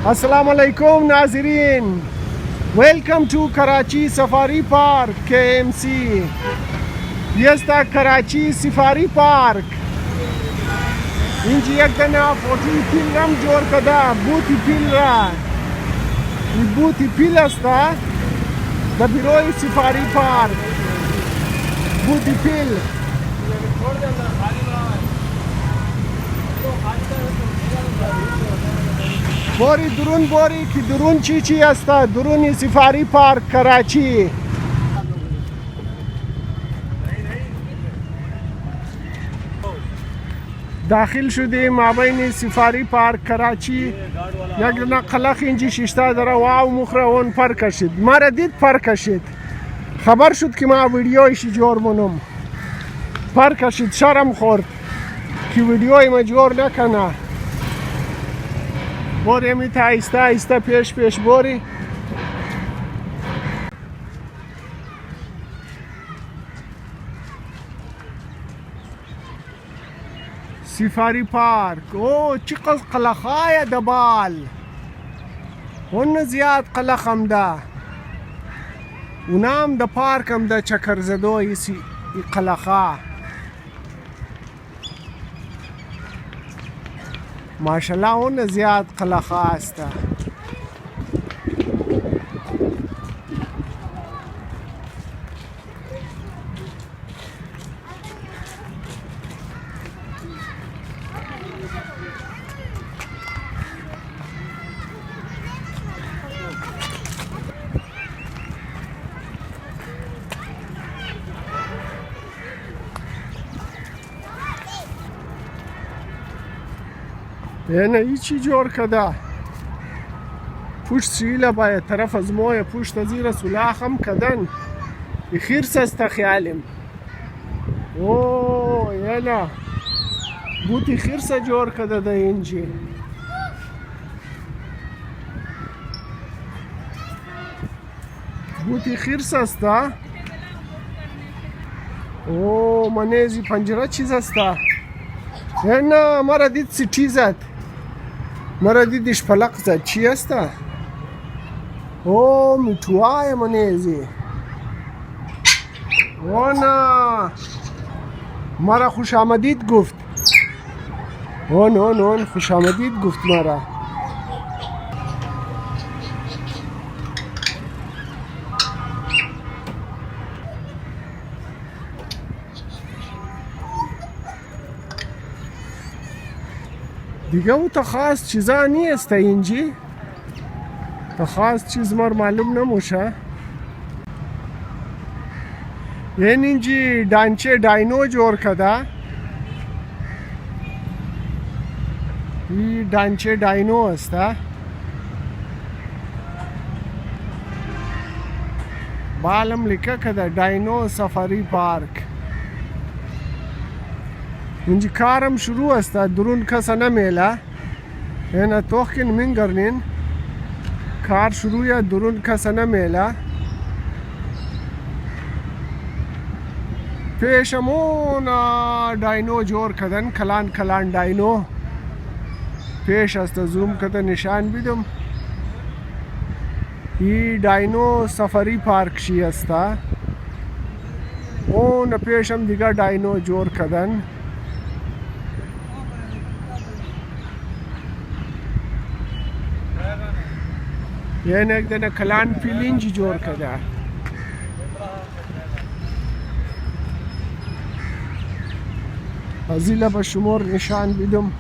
अस्सलाम वालेकुम नाजरीन, welcome to Karachi safari park KMC. ये está कराची सफारी पार्क. اینجا یک دنه فوتی پیل رم جور کده، بوتی پیل را. این بوتی پیل است در بیروی سفاری پارک. بوتی پیل. باری که درون چی است؟ درون سفاری پارک کراچی. داخل شدیم مابین سفاری پارک کراچی. یک دونه قلق اینجا شیشته داره واو مخره اون پر کشید. ما را دید پر کشید. خبر شد که ما ویدیویش جور منم. پر کشید شرم خورد که ویدیوی ما جور نکنه. باری همیت آیسته آیسته پیش باری. سفاری پارک. اوه چقدر قلقهای دبال. اون زیاد قلق هم ده. اونام ده پارک هم ده چکر زدوی قلقها. ماشاءالله اون زیاد قلقها است. یعنی ایچی جور کده پشت شیله باید طرف از موی پشت زیر سلاخ هم کدن خیرس است خیالیم. اوه یعنی بوتی خیرس جور کده ده اینجی. بوتی خیرس است. اوه منیزی پنجره چیز است. نه مرا دید سیتی زد. مرا دیدش پلق زد. چی است؟ اوه میتوای منیزی. اوه نه مرا خوش آمدید گفت. اون خوش آمدید گفت مرا. دیگه او تا خاص چیزا نیست اینجی. تا خاص چیز مار معلوم نموشه. این اینجی دانچه داینو جور کده. این دانچه داینو است. بالم لکه کده داینو سفاری پارک. اینجا کارم شروع است. درون کس نمیله. اینا توخین منگرنین کار شروع یا درون کس نمیله. پیشمون داینو جور کدن کلان داینو پیش است. زوم کده نشان بیدم. این داینو سفاری پارک شی است. اون پیشم دیگر داینو جور کدن. یعنی یک دنه کلان پیلینجی جور کده. ازیلا با شمار نشان بیدم.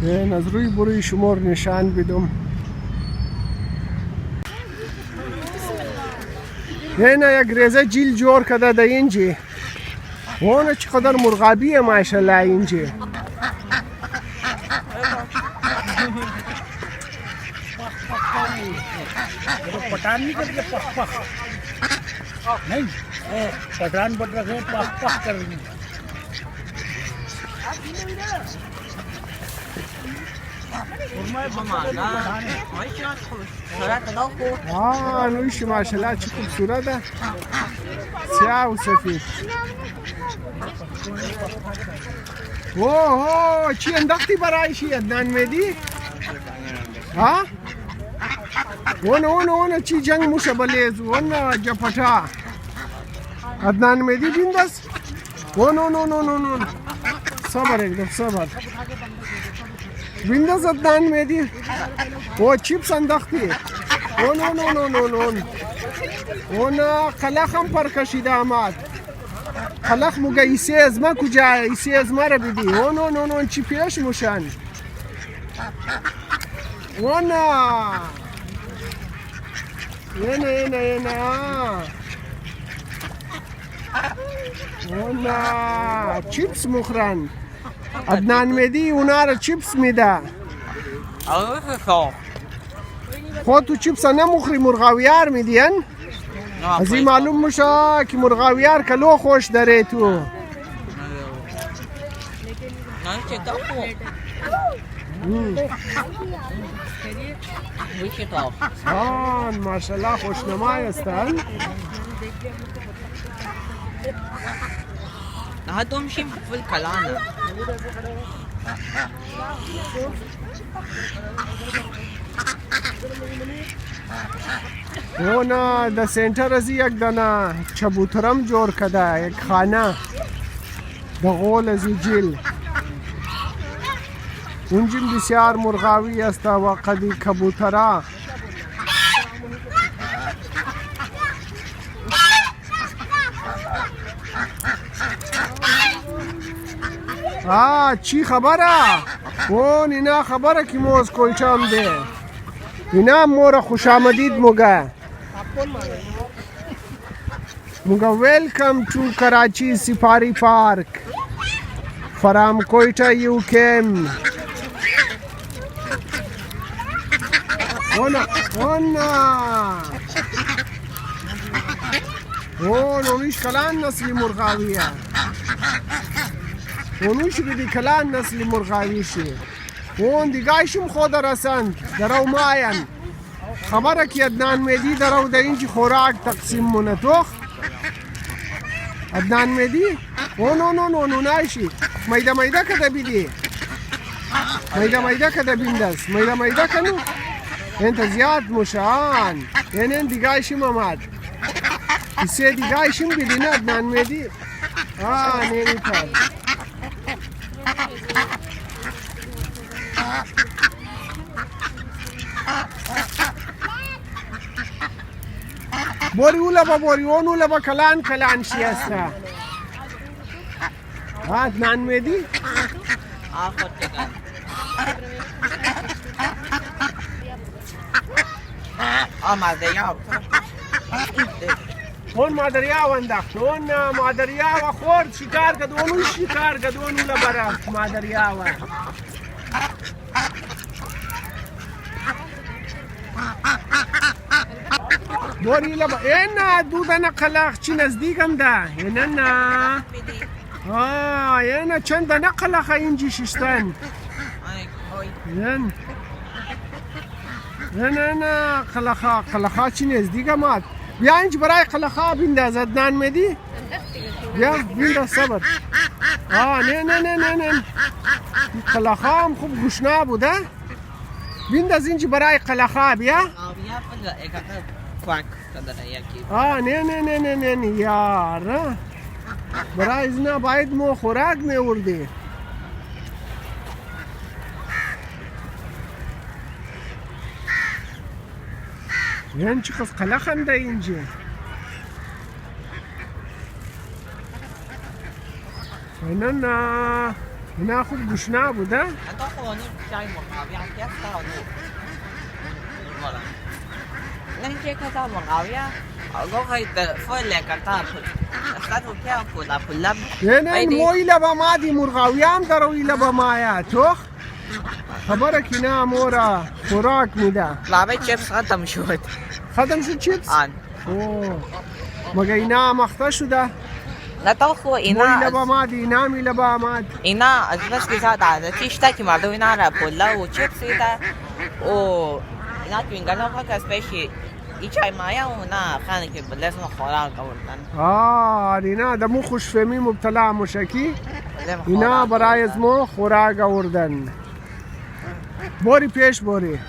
یعنی از روی بروی شمار نشان بیدم. یعنی یک ریزه جیل جور کده ده اینجی. اونه چقدر مرغابیه ماشالله اینجی. पठान नहीं करके पख पख नहीं पठान बट रखे पख पख कर रही ماما لا ما يشوف صورة تدخل نویش ماشاءالله چه خوبصورت ده، سیاه و سفید. اوه چی انداختی برایشی عدنان مهدی؟ ها؟ اون چی جنگ موشه بلیز اون جپتا عدنان مهدی بیندست؟ اون صبر اکدم صبر بیندست عدنان مهدی. او چیپس انداختی. اون قلق هم پر کشیده آمد. قلق موگه ایسی از ما کجا ایسی از ما را بیدی. اون چی پیش موشن. اون چیپس مخرن. عدنان مهدی اونا را چیپس میده. خود تو چیپس نمخری مرغاویار میدین؟ از این معلوم میشه که مرغاویار کلو خوش داره تو. نه چه داخل ویش داخل ماشاءالله خوشنمای هستن. نه دومشیم فل کلانه اونا د سنټر از یک دانه چبوترم جوړ کده، یک خانه د غول از جیل. اونجیم بسیار مرغاوی است و قدی کبوترا. چی خبره؟ اون اینا خبره که موز کویچام ده. اینا مورا خوش آمدید موگه ویلکم تو کراچی سفاری پارک فرام کویتا یو کم. اونوش کلان نسلی مرغاویه. اونوش بیدی کلان نسلی مرغاویشه. اون دیگایشم خود رسند درو ماین. خبره که عدنان مهدی درو در اینجی خوراک تقسیم منتوخ. عدنان مهدی اونایشی میده کده بیدی. میده کده بیندست. میده کنو انت زیاد مشان. این دیگایشم آمد. کسی دیگایشم بیدی نه عدنان مهدی. نمیتر بوری اون لبا کلان شی هسته. عدنان مهدی آخر تکن مادریاب اون مادریاب انداخت. اون مادریاب خورد شکار کد. اونو شکار کد. اونو لبا رفت مادریاب. بوری لبا این دودن قلق چی نزدیکم ده. این این چند دنه قلقه اینجی ششتن. این قلقه چی نزدیکم مات. بیا اینج برای قلقه بینداز عدنان مهدی. بیا بینداز صبر. نه قلقه هم خوب گوشنا بوده. بینداز اینج برای قلقه بیا. نه یار برای ازنا باید مو خوراک میورده. این چه قصد قلق هم ده اینجا. اینا خوب گوشنا بوده. نه چه کتا مرغاویه گوهی فویل کرتا استاتو کیا پولا این موی لبا ما دی مرغاویه هم دروی لبا مایا توخ خبره که نه مورا خوراک میده. لابه چیپس ختم شد چیپس؟ مگه اینا مخته شده؟ نتاخو موی اینا لبا آمد اینا می لبا آمد اینا از بس که زاد عادتیش تا که مردم اینا را پلا و چیپس ایده و اینا که اینگل ها که اسپیشی ای چای مایه و نه خانه که لازم خوراک آوردن اینا دمو خوشفهمی مبتلا موشکی لازم اینا خوراک برای آوردن. از ما خوراک آوردن. بوری پیش بوری